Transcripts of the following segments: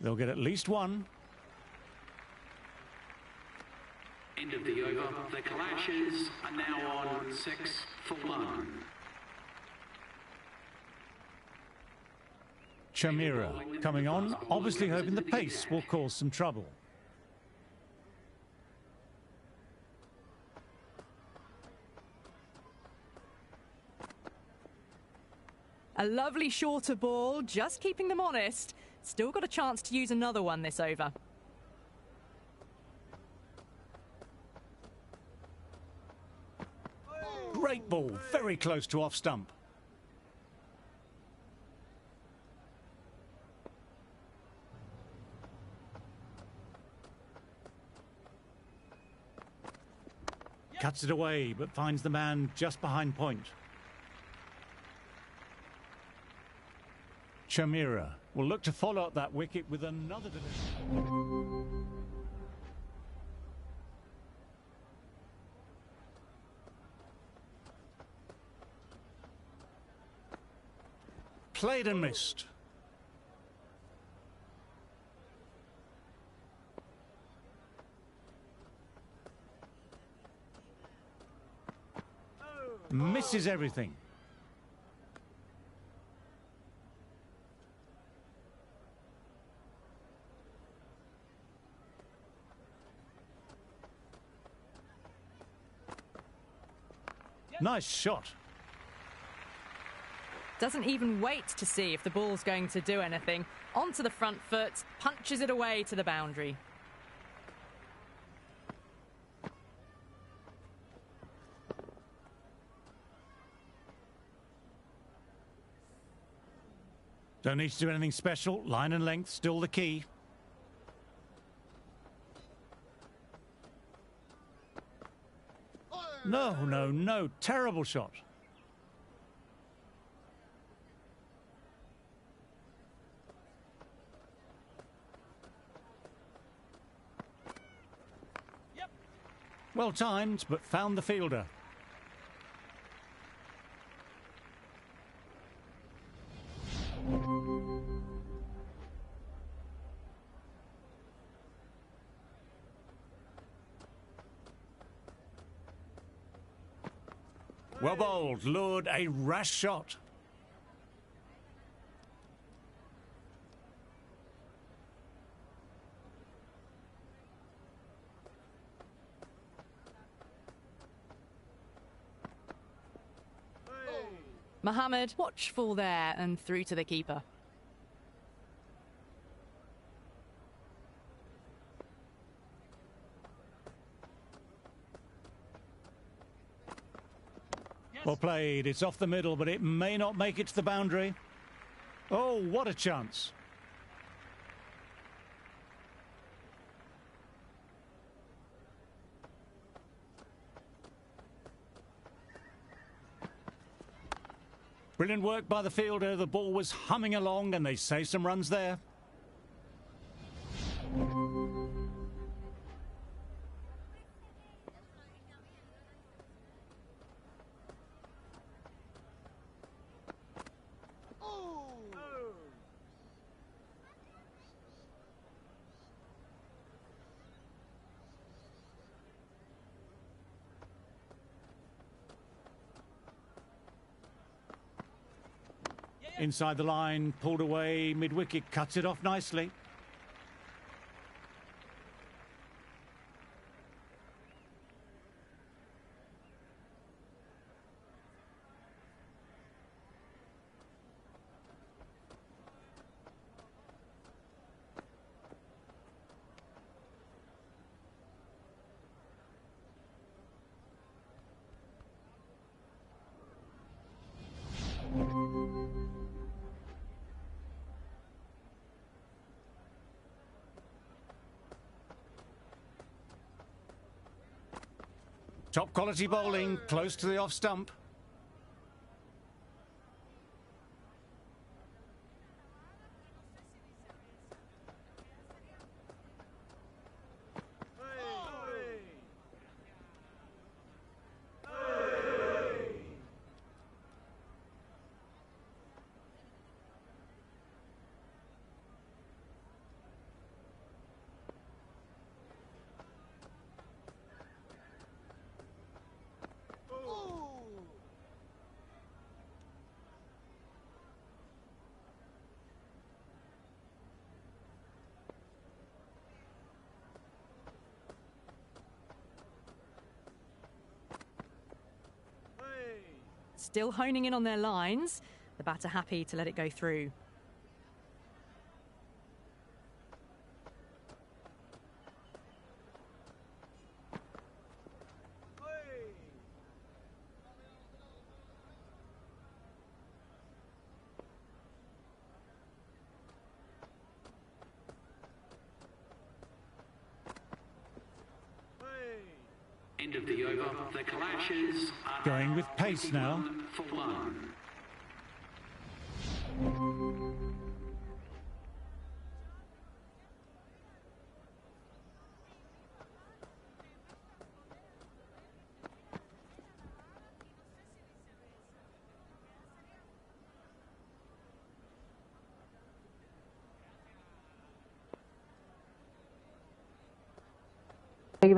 They'll get at least one. End of the over. The Clashes are now on 6-1. Chamira coming on, obviously hoping the pace will cause some trouble. A lovely shorter ball, just keeping them honest. Still got a chance to use another one this over. Great ball, very close to off stump. Cuts it away, but finds the man just behind point. Chamira will look to follow up that wicket with another delivery. Played and missed. Misses everything. Nice shot. Doesn't even wait to see if the ball's going to do anything. Onto the front foot, punches it away to the boundary. Don't need to do anything special. Line and length, still the key. No, no, no. Terrible shot. Well timed, but found the fielder. Well bowled, lured a rash shot. Mohammed, watchful there and through to the keeper. Well played. It's off the middle, but it may not make it to the boundary. Oh, what a chance. Brilliant work by the fielder. The ball was humming along and they save some runs there. Inside the line, pulled away, mid-wicket, cuts it off nicely. Top quality bowling, close to the off stump. still honing in on their lines. The batter happy to let it go through. End of the over. The clashes are Going with pace now. 21 for 1.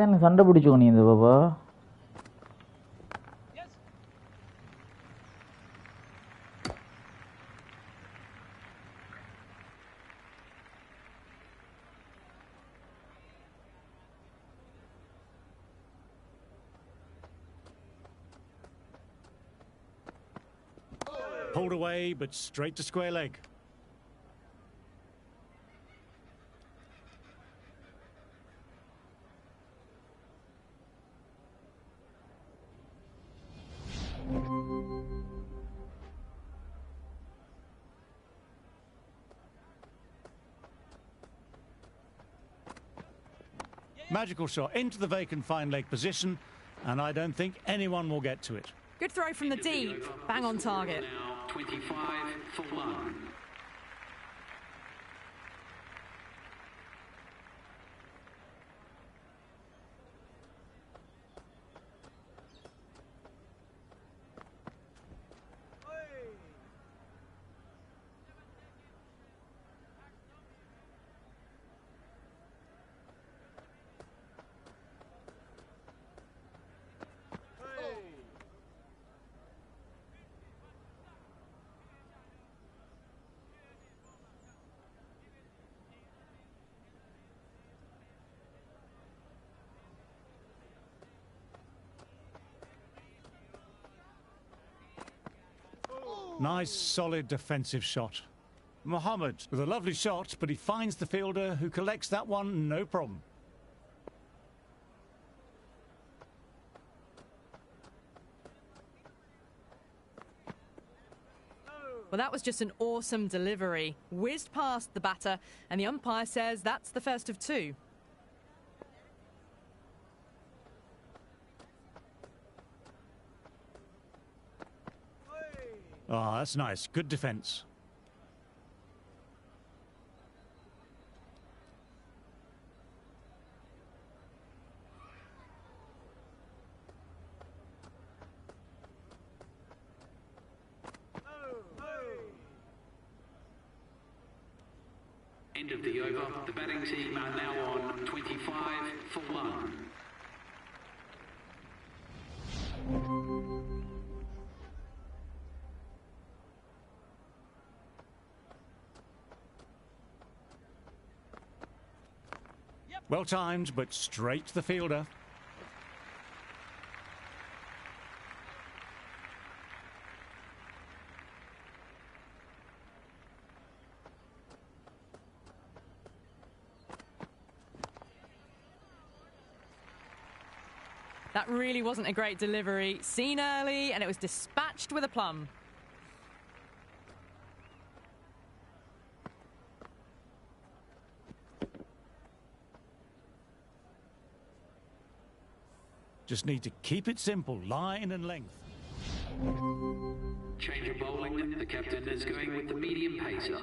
தான் சண்டை பிடிச்சோ நீ இந்த பாப்பா Pulled away, but straight to square leg. Magical shot into the vacant fine leg position, and I don't think anyone will get to it. Good throw from the deep. Bang on target. Now 25 for 1. Nice, solid defensive shot. Mohammed with a lovely shot, but he finds the fielder who collects that one, no problem. Well, that was just an awesome delivery. Whizzed past the batter, and the umpire says that's the first of 2. Ah, that's nice. Good defence. End of the over. The batting team are now on 25 for 1. Well timed, but straight to the fielder. That really wasn't a great delivery. Seen early, and it was dispatched with aplomb. Just need to keep it simple, line and length. Change of bowling. The captain is going with the medium pacer.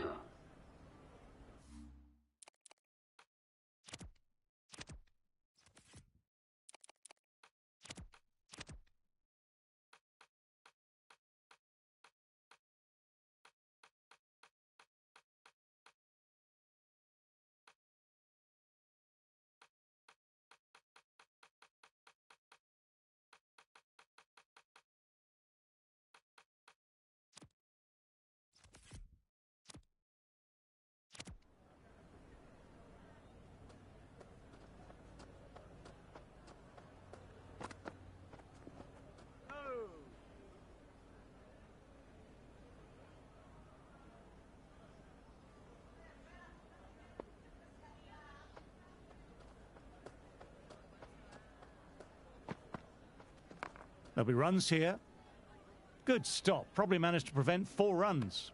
There'll be runs here. Good stop. Probably managed to prevent 4 runs.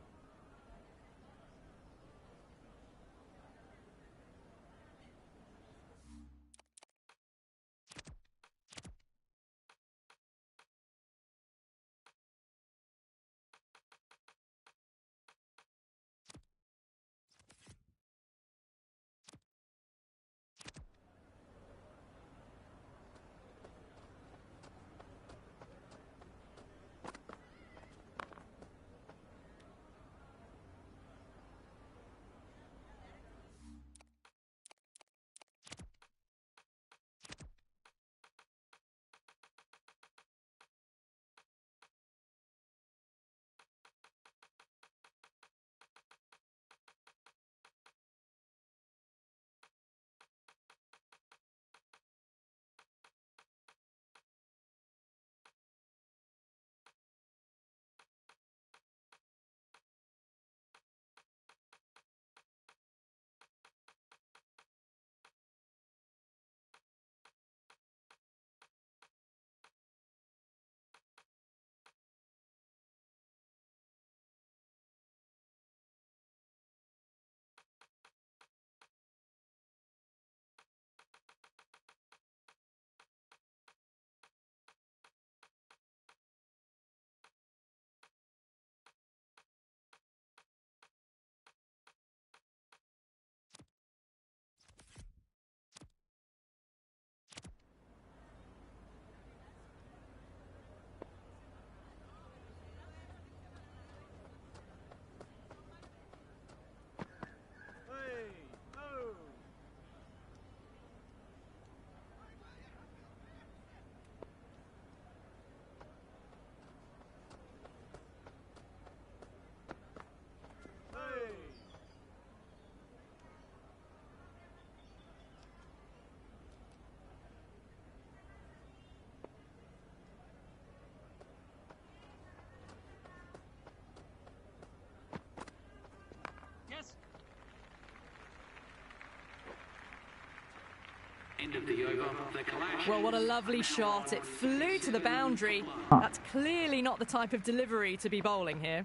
End of the over. The clash. Well, what a lovely shot. It flew to the boundary. That's clearly not the type of delivery to be bowling here.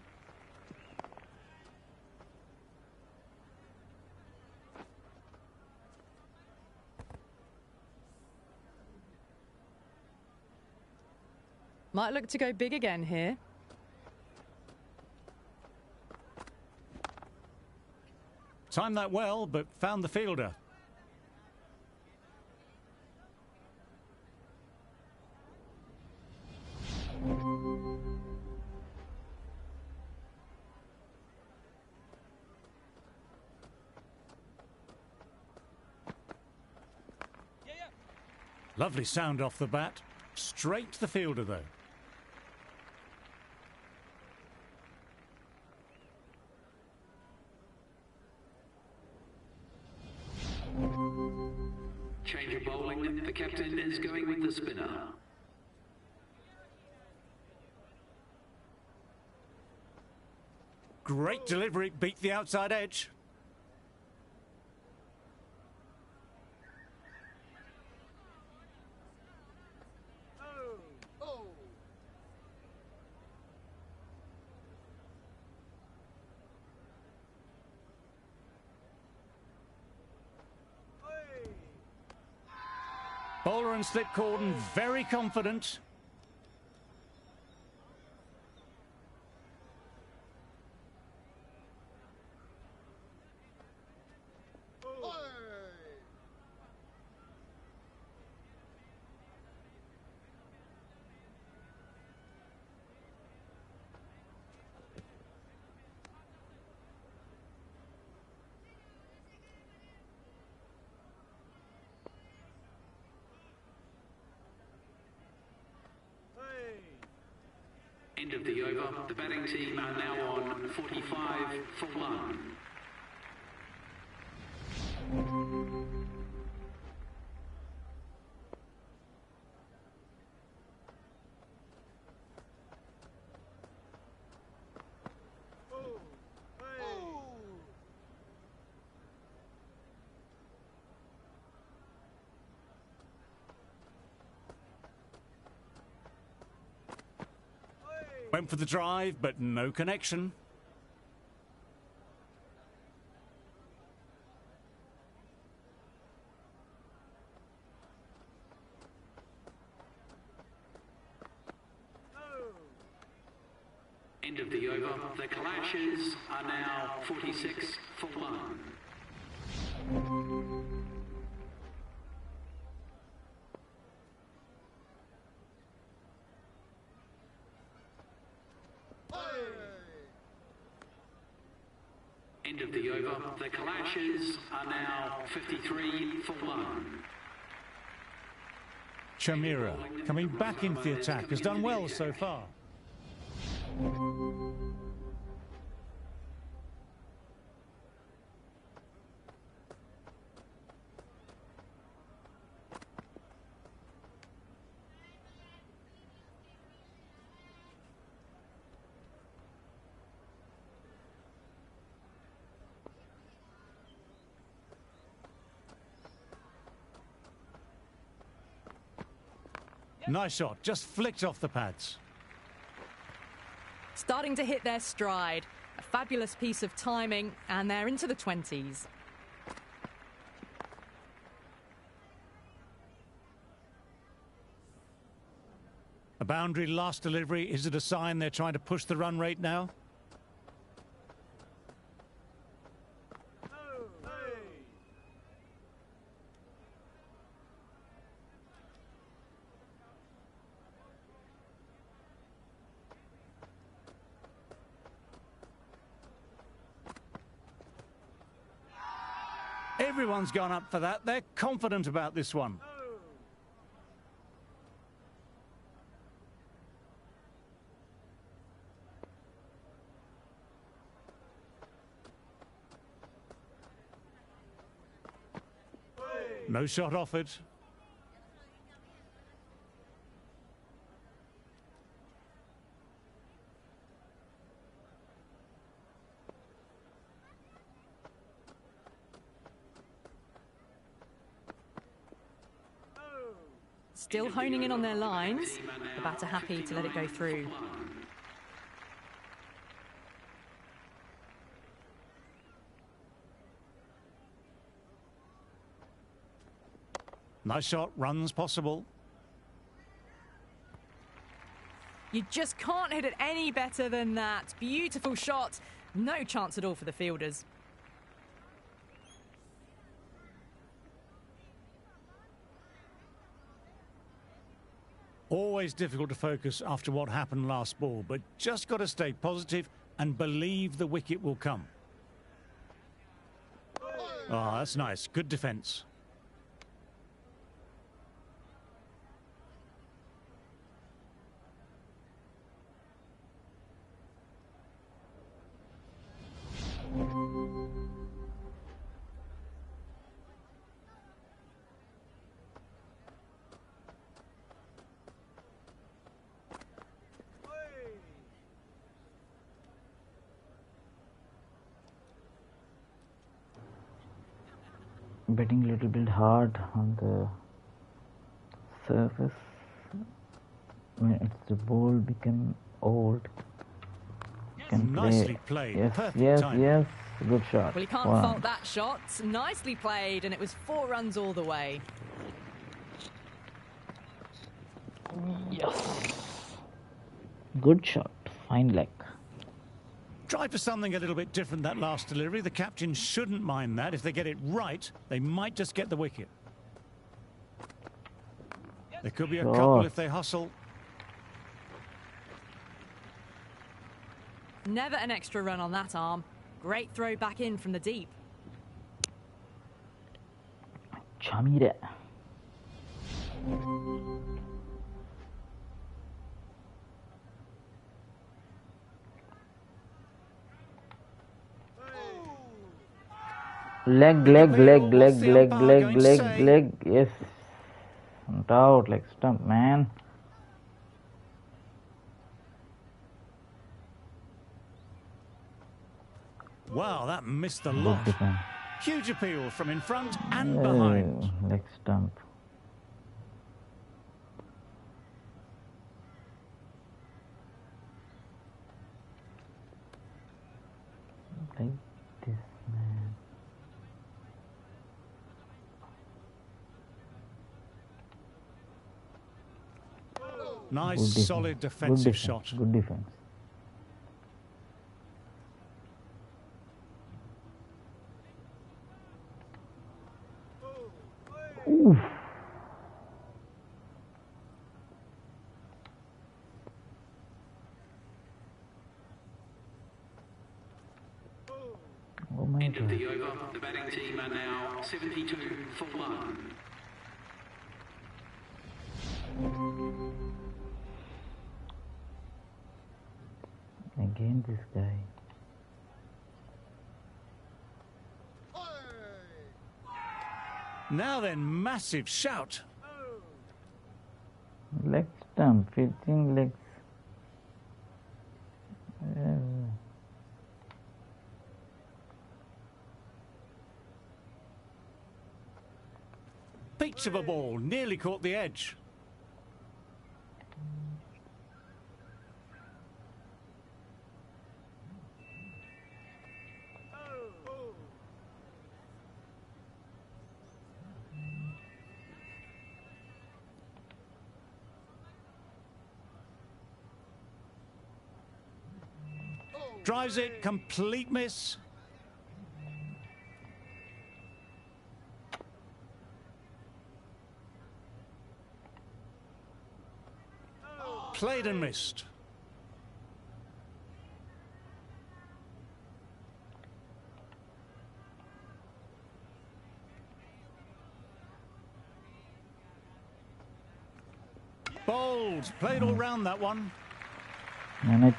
Might look to go big again here. Timed that well, but found the fielder. Lovely sound off the bat. Straight to the fielder, though. Change of bowling. The captain is going with the spinner. Great delivery, beat the outside edge. Bowler and slip cordon very confident. End of the over. The batting team are now on 45 for 1. Went for the drive, but no connection. End of the over. The clashes are now 46 for 1. End of the over. The clashes are now 53 for 1. Chamira, coming back into the attack, has done well so far. Nice shot, just flicked off the pads. Starting to hit their stride. A fabulous piece of timing, and they're into the 20s. A boundary last delivery, is it a sign they're trying to push the run rate now? Everyone's gone up for that. They're confident about this one. No shot offered. Still honing in on their lines. The batter happy to let it go through. Nice shot, runs possible. You just can't hit it any better than that. Beautiful shot. No chance at all for the fielders. Always difficult to focus after what happened last ball, but just got to stay positive and believe the wicket will come. Oh, that's nice. Good defence. Betting a little bit hard on the surface. When it's the ball become old. Can Nicely play. played. Yes, Perfect yes, timing. yes. Good shot. Well, you can't Wow. fault that shot. Nicely played, and it was 4 runs all the way. Yes. Good shot. Fine leg. Try for something a little bit different that last delivery. The captain shouldn't mind that. If they get it right, they might just get the wicket. There could be a couple if they hustle. Never an extra run on that arm. Great throw back in from the deep. Chamira. Leg. Yes. Not out, leg stump, man. Wow, that missed the lot. Huge appeal from in front and Oh, behind. leg stump. like this, man. Nice, Good defense. solid Good defensive defense. shot. Good defense. Oof. Oh my End of God. the over. The batting team are now 72 for 1. Again this guy. Now then, massive shout. Leg stump, pitching legs. Peach of a ball, nearly caught the edge. Drives it, complete miss. Played and missed. Bowled, played all round that one. Manage.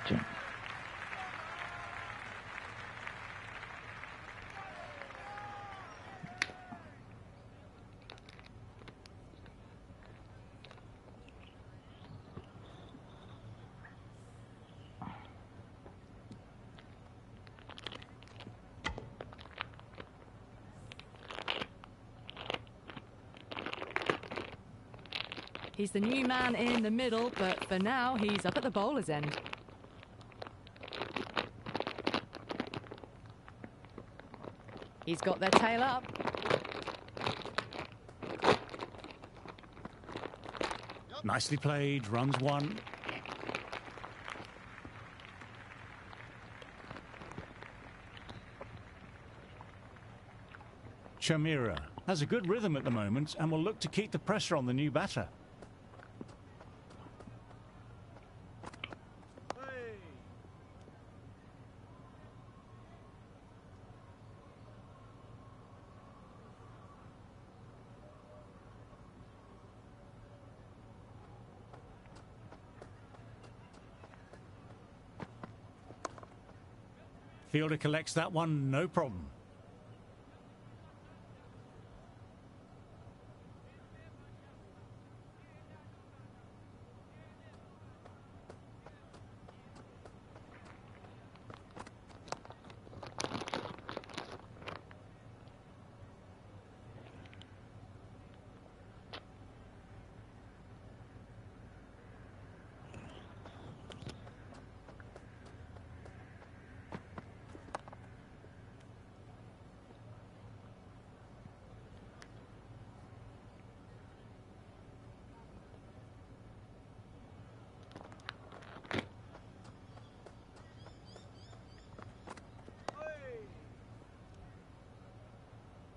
He's the new man in the middle, but for now, he's up at the bowler's end. He's got their tail up. Nicely played, runs one. Chamira has a good rhythm at the moment and will look to keep the pressure on the new batter. Fielder collects that one, no problem.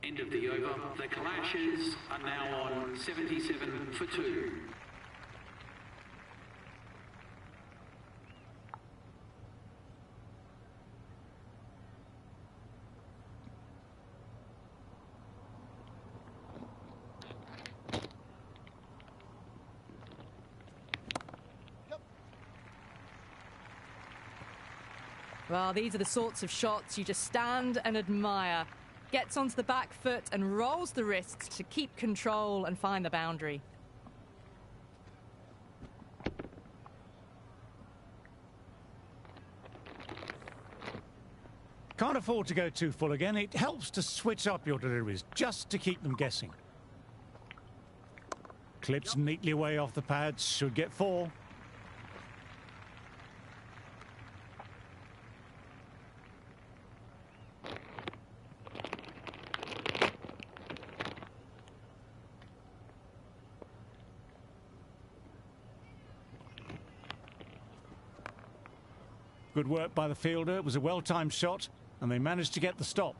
End of the over. The Clashes are now on 77 for 2. Well, these are the sorts of shots you just stand and admire. Gets onto the back foot and rolls the wrists to keep control and find the boundary. Can't afford to go too full again. It helps to switch up your deliveries just to keep them guessing. Clips neatly away off the pads, should get 4. Good work by the fielder. It was a well-timed shot, and they managed to get the stop.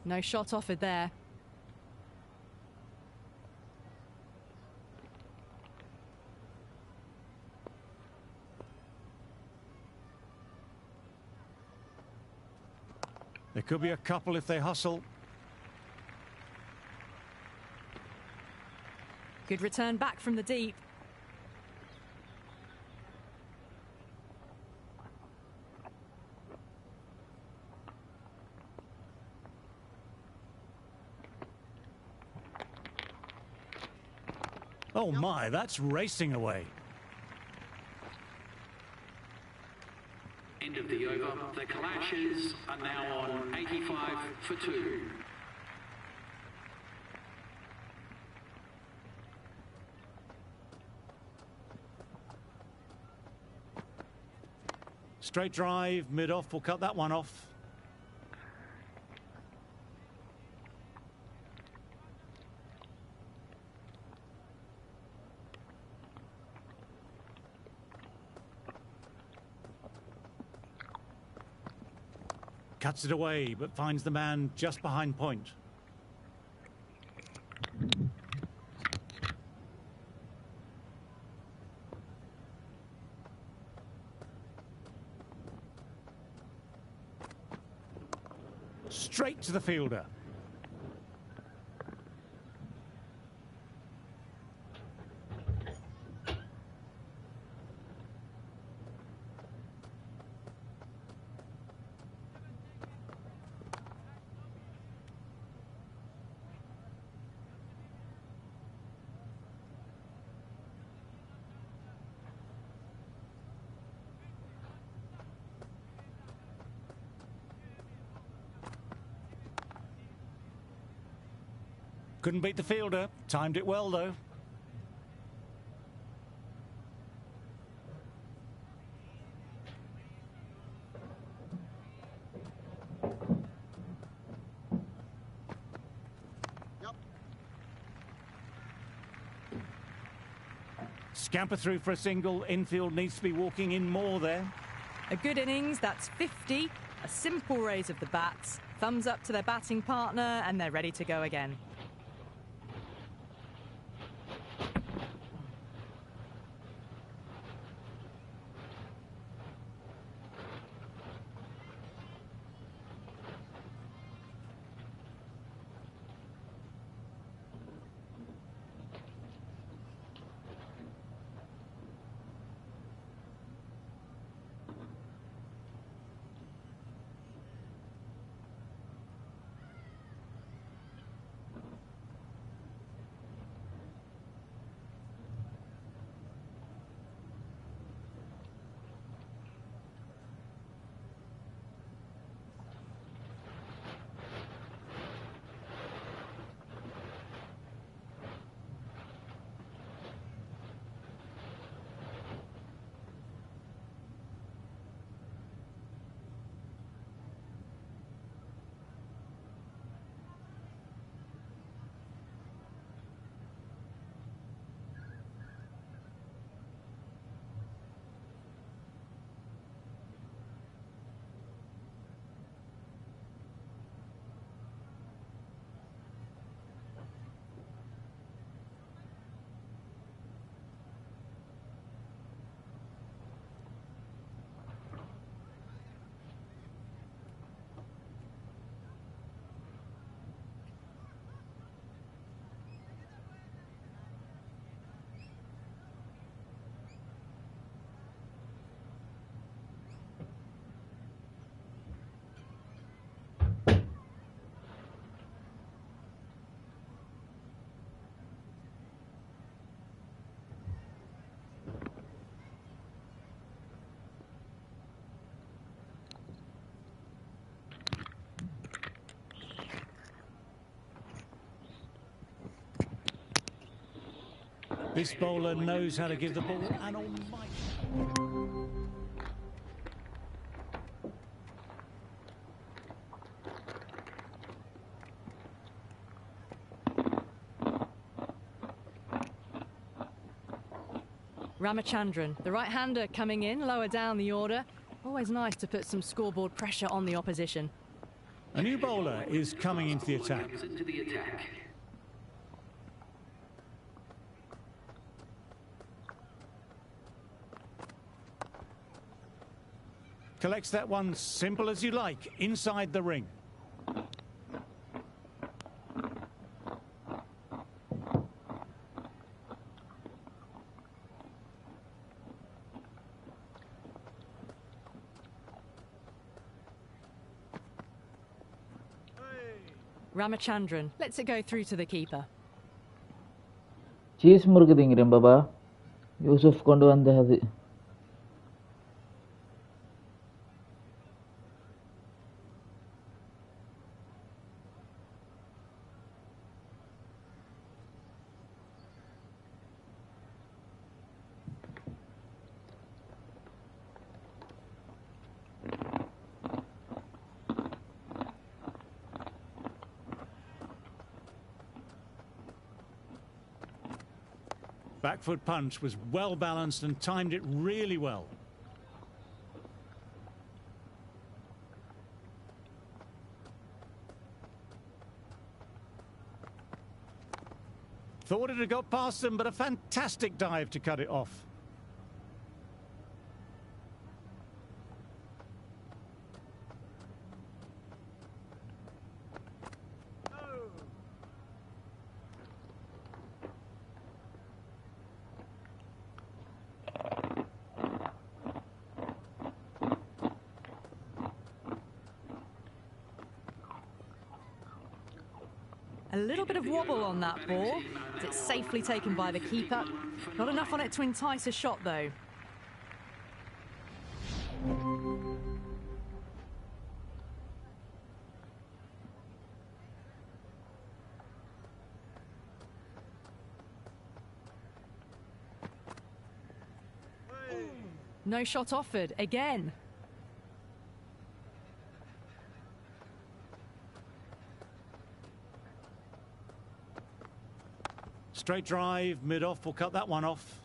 No shot offered there. There could be a couple if they hustle. Good return back from the deep. Oh my, that's racing away. End of the over. The Clashes are now on 85 for 2. Straight drive, mid-off, we'll cut that one off. Cuts it away, but finds the man just behind point. Straight to the fielder. Couldn't beat the fielder. Timed it well, though. Scamper through for a single. Infield needs to be walking in more there. A good innings, that's 50. A simple raise of the bats. Thumbs up to their batting partner, and they're ready to go again. This bowler knows how to give the ball an almighty... Ramachandran, the right-hander coming in, lower down the order. Always nice to put some scoreboard pressure on the opposition. A new bowler is coming into the attack. Collects that one simple as you like, inside the ring. Ramachandran lets it go through to the keeper. Cheese முறுக்குதுங்கிறேன் Baba Yusuf கொண்டு வந்த அது Back foot punch was well balanced and timed it really well. Thought it had got past them, but a fantastic dive to cut it off. A little bit of wobble on that ball. It's safely taken by the keeper. Not enough on it to entice a shot, though. No shot offered, again. Straight drive, mid-off, will cut that one off.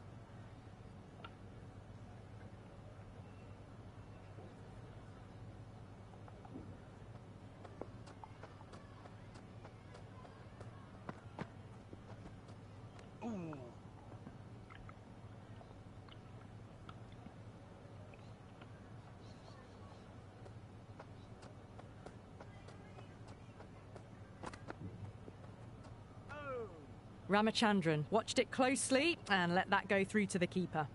Ramachandran watched it closely and let that go through to the keeper.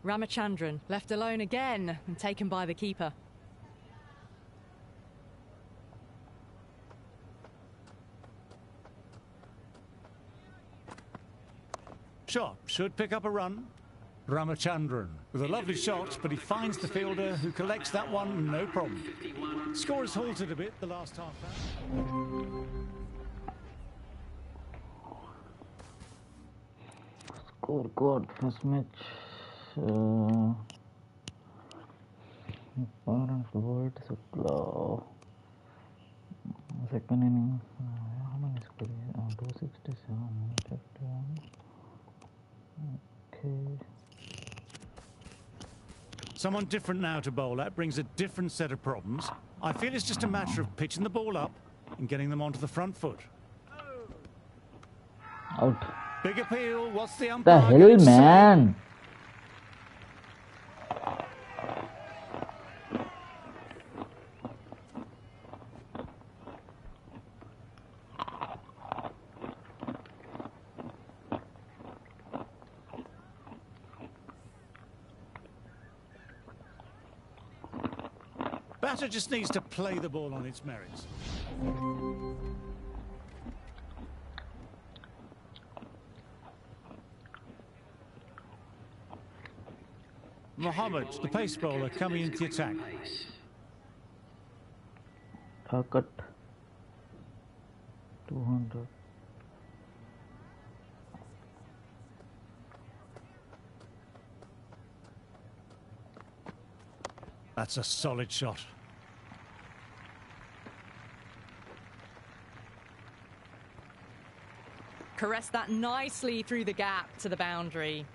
Ramachandran left alone again and taken by the keeper. Shot should pick up a run. Ramachandran with a lovely shot, but he finds the fielder who collects that one, no problem. Score has halted a bit the last half hour. Score good, first match. World Supla. Second inning. How many scores? 267. 51. Okay. Someone different now to bowl at brings a different set of problems. I feel it's just a matter of pitching the ball up and getting them onto the front foot. Out. Big appeal. What's the The umpire? hell, man? Batter just needs to play the ball on its merits. Mohammed, the pace bowler, coming into the attack. Cut 200. That's a solid shot. Caressed that nicely through the gap to the boundary.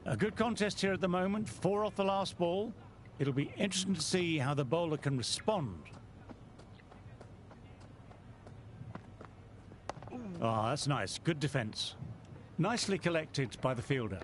A good contest here at the moment, 4 off the last ball. It'll be interesting to see how the bowler can respond. Ah, that's nice. Good defence. Nicely collected by the fielder.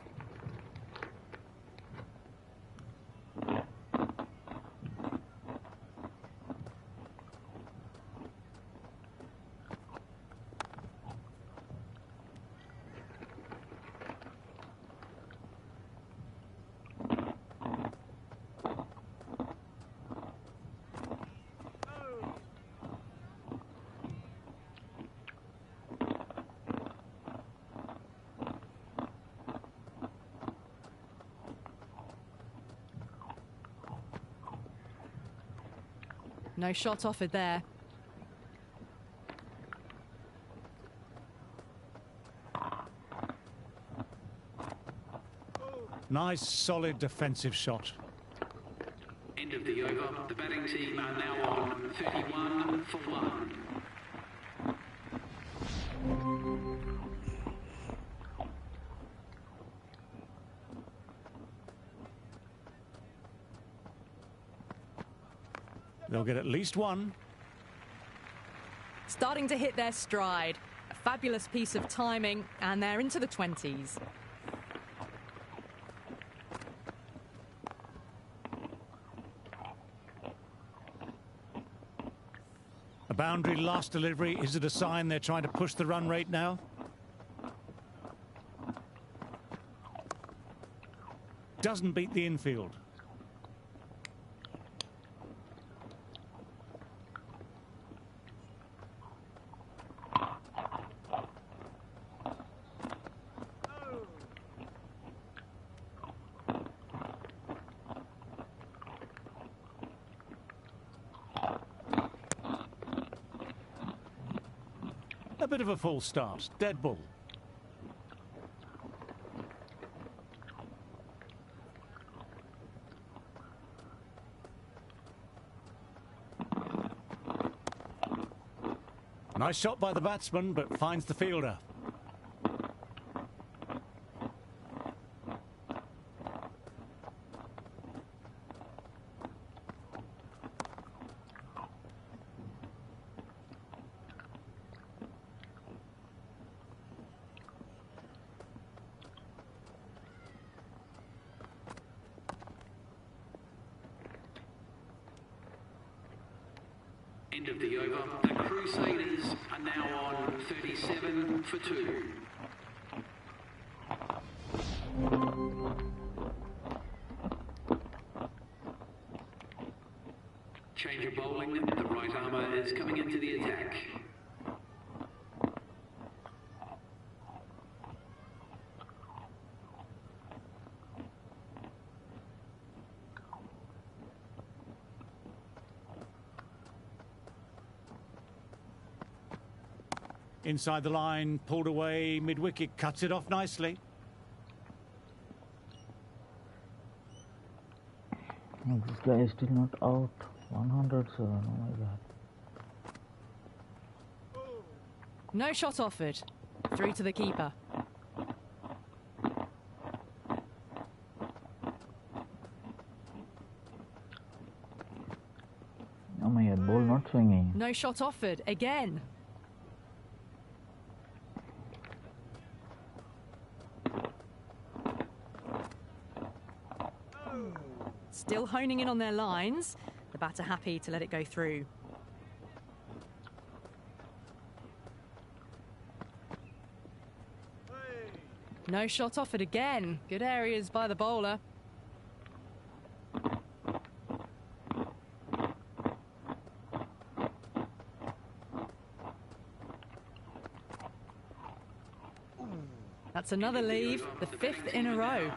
No shot offered there. Nice, solid defensive shot. End of the over. The batting team are now on 31 for 1. They'll get at least one. Starting to hit their stride. A fabulous piece of timing, and they're into the 20s. A boundary last delivery. Is it a sign they're trying to push the run rate now? Doesn't beat the infield. A bit of a false start. Dead ball. Nice shot by the batsman, but finds the fielder. End of the over. The Crusaders are now on 37 for 2. Change of bowling. The right armour is coming into the attack. Inside the line, pulled away, mid-wicket, cuts it off nicely. This guy is still not out. 107, oh my god. No shot offered. Through to the keeper. Oh my god, ball not swinging. No shot offered again. Still honing in on their lines. The batter happy to let it go through. No shot offered again. Good areas by the bowler. That's another leave, the 5th in a row.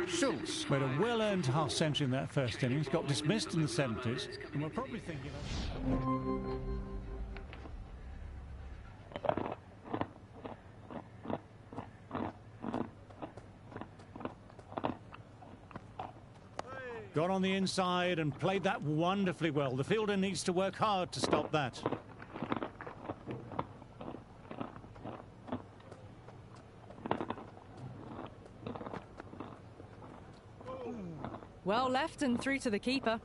Schultz made a well-earned half-century in that first innings, got dismissed in the 70s, and we're probably thinking of... Got on the inside and played that wonderfully well. The fielder needs to work hard to stop that. Well left and through to the keeper.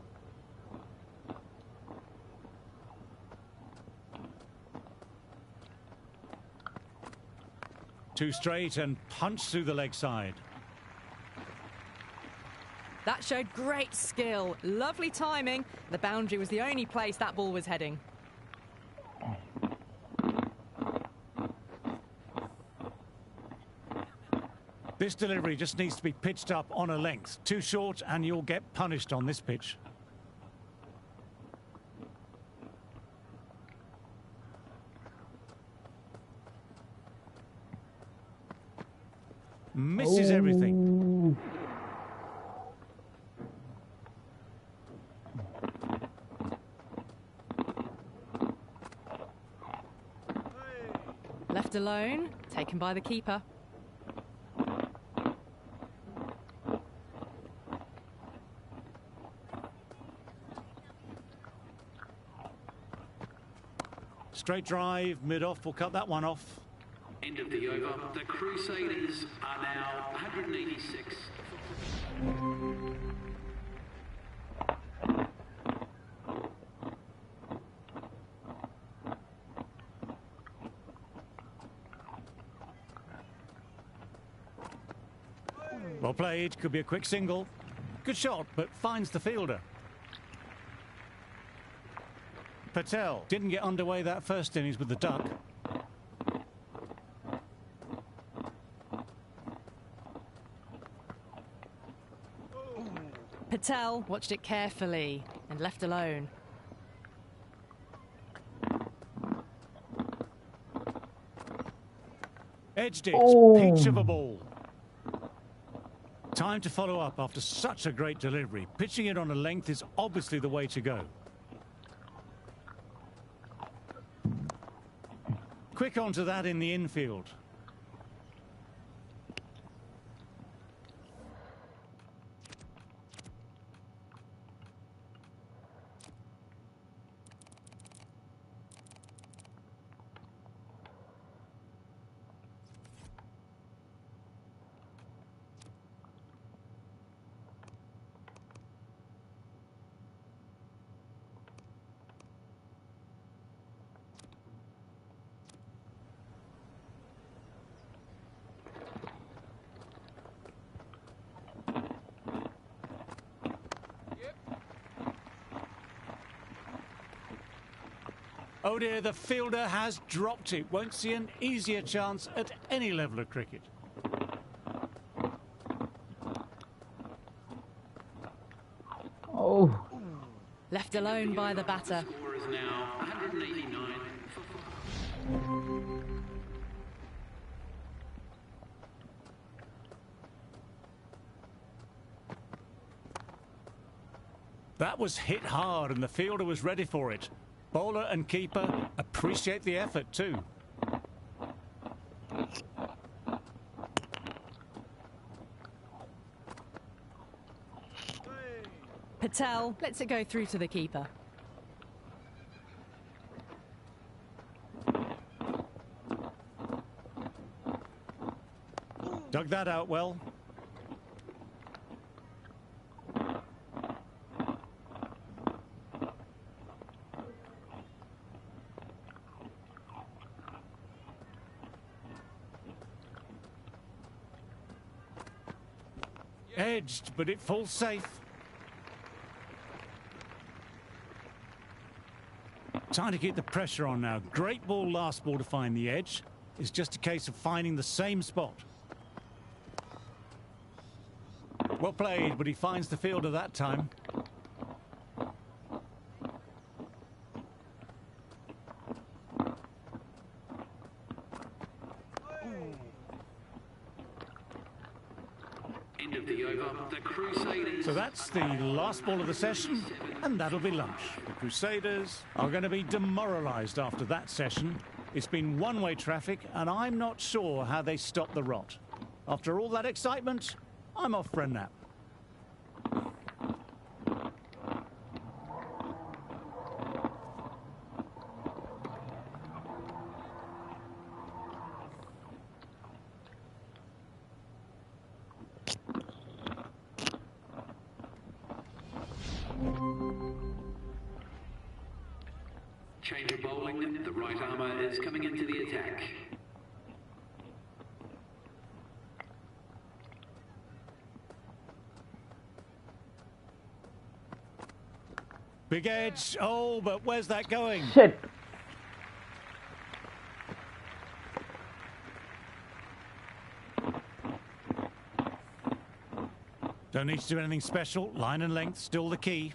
Too straight and punched through the leg side. That showed great skill, lovely timing. The boundary was the only place that ball was heading. This delivery just needs to be pitched up on a length. Too short and you'll get punished on this pitch. Misses everything. Left alone, taken by the keeper. Straight drive, mid-off, will cut that one off. End of the over. The Crusaders are now 186. Well played, could be a quick single. Good shot, but finds the fielder. Patel didn't get underway that first innings with the duck. Patel watched it carefully and left alone. Edged it, peach of a ball. Time to follow up after such a great delivery. Pitching it on a length is obviously the way to go. Quick onto that in the infield. Oh dear, the fielder has dropped it. Won't see an easier chance at any level of cricket. Oh. Left alone by the batter. The score is now 189 for 5. That was hit hard and the fielder was ready for it. Bowler and keeper appreciate the effort too. Patel lets it go through to the keeper. Dug that out well. Edged, but it falls safe. Time to keep the pressure on now. Great ball last ball to find the edge. It's just a case of finding the same spot. Well played, but he finds the fielder that time. End of the over. The Crusaders. So that's the last ball of the session, and that'll be lunch. The Crusaders are going to be demoralised after that session. It's been one-way traffic, and I'm not sure how they stop the rot. After all that excitement, I'm off for a nap. Change of bowling. The right armour is coming into the attack. Big edge. Oh, but where's that going? Shit. Don't need to do anything special. Line and length, still the key.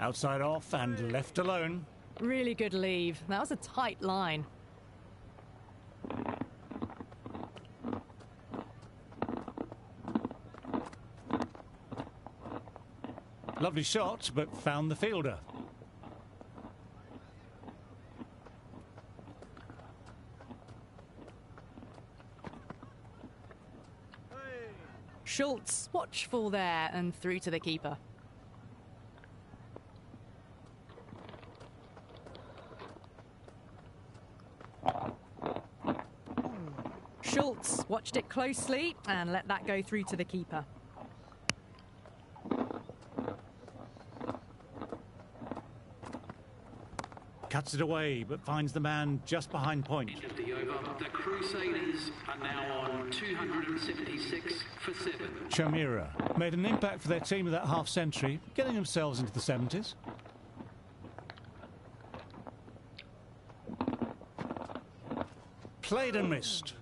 Outside off and left alone. Really good leave. That was a tight line. Lovely shot, but found the fielder. Schultz, watchful there and through to the keeper. Schultz watched it closely and let that go through to the keeper. Cuts it away, but finds the man just behind point. End of the over. The Crusaders are now on 276 for 7. Shamira made an impact for their team of that half-century, getting themselves into the 70s. Played and missed.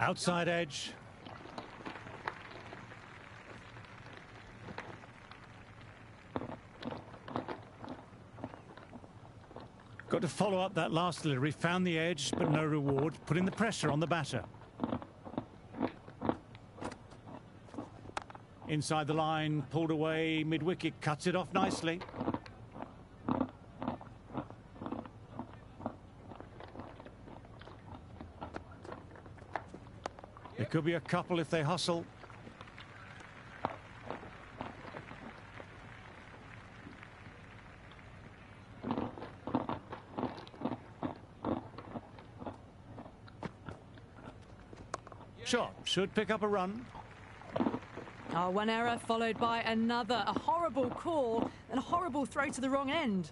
Outside edge. Got to follow up that last delivery. Found the edge, but no reward. Putting the pressure on the batter. Inside the line, pulled away, mid-wicket, cuts it off nicely. There could be a couple if they hustle. Shot should pick up a run. Oh, one error followed by another. A horrible call and a horrible throw to the wrong end.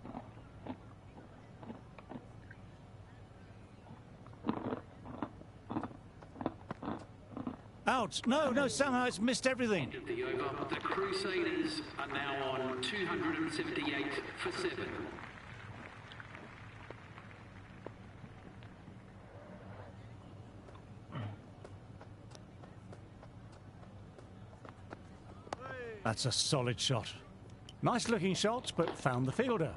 Out. No, somehow it's missed everything. End of the over. The Crusaders are now on 278 for 7. That's a solid shot. Nice looking shot, but found the fielder.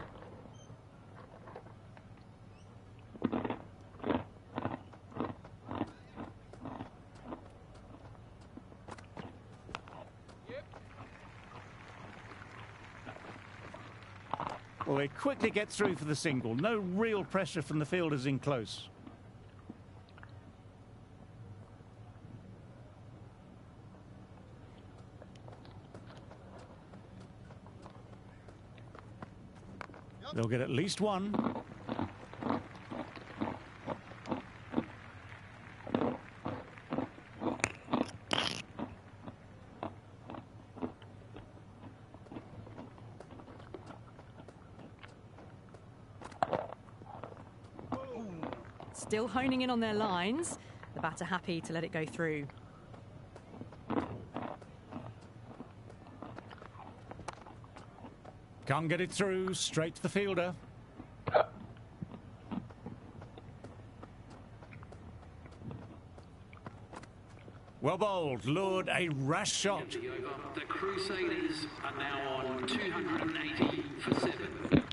Well, they quickly get through for the single. No real pressure from the fielders in close. They'll get at least one. Still honing in on their lines. The batter happy to let it go through. Can't get it through, straight to the fielder. Well bowled, lured a rash shot. End of the over. The Crusaders are now on 280 for 7.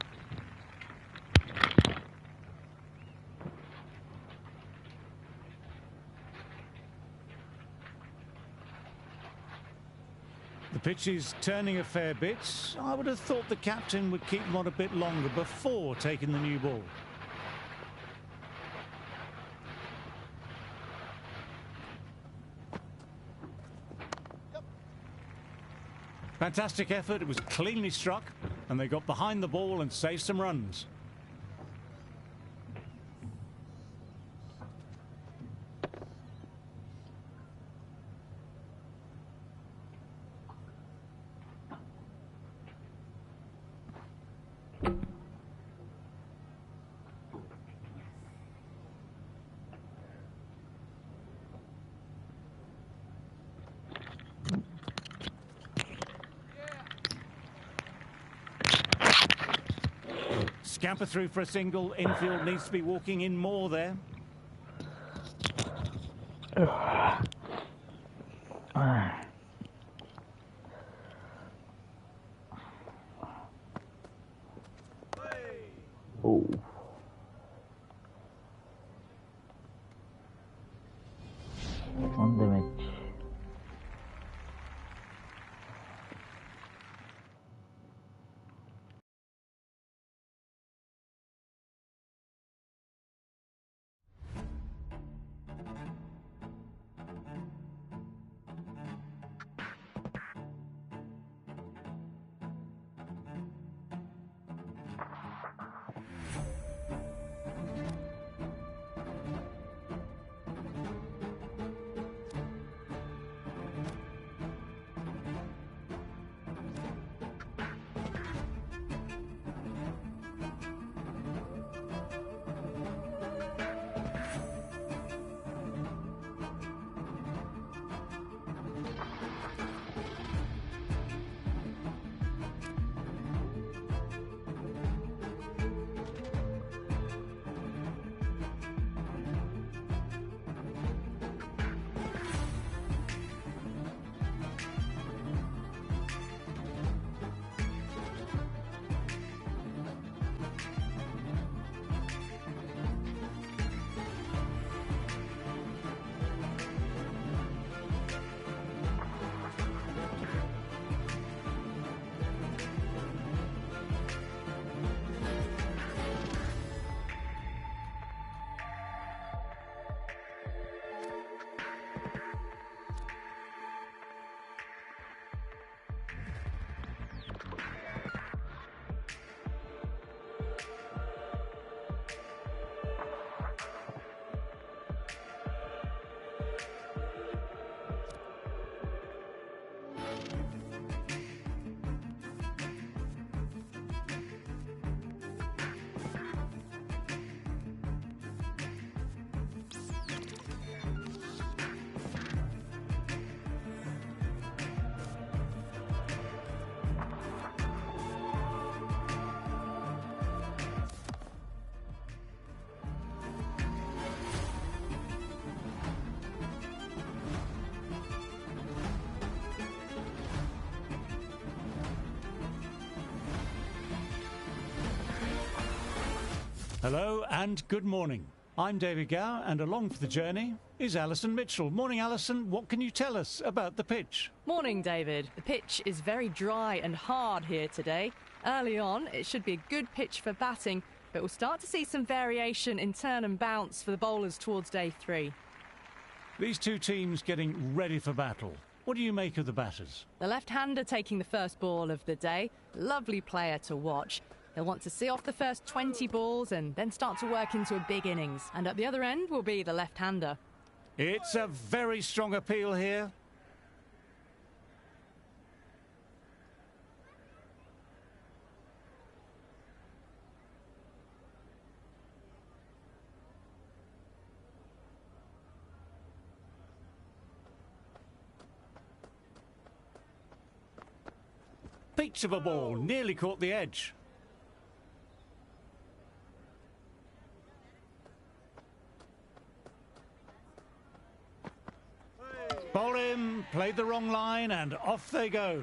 The pitch is turning a fair bit. I would have thought the captain would keep them on a bit longer before taking the new ball. Fantastic effort. It was cleanly struck, and they got behind the ball and saved some runs. Scamper through for a single. Infield needs to be walking in more there. Oh. On the match. Hello and good morning. I'm David Gow, and along for the journey is Alison Mitchell. Morning, Alison. What can you tell us about the pitch? Morning, David. The pitch is very dry and hard here today. Early on, it should be a good pitch for batting, but we'll start to see some variation in turn and bounce for the bowlers towards day 3. These two teams getting ready for battle. What do you make of the batters? The left-hander taking the first ball of the day. Lovely player to watch. He'll want to see off the first 20 balls and then start to work into a big innings. And at the other end will be the left-hander. It's a very strong appeal here. Peach of a ball, nearly caught the edge. Bowl him, played the wrong line, and off they go.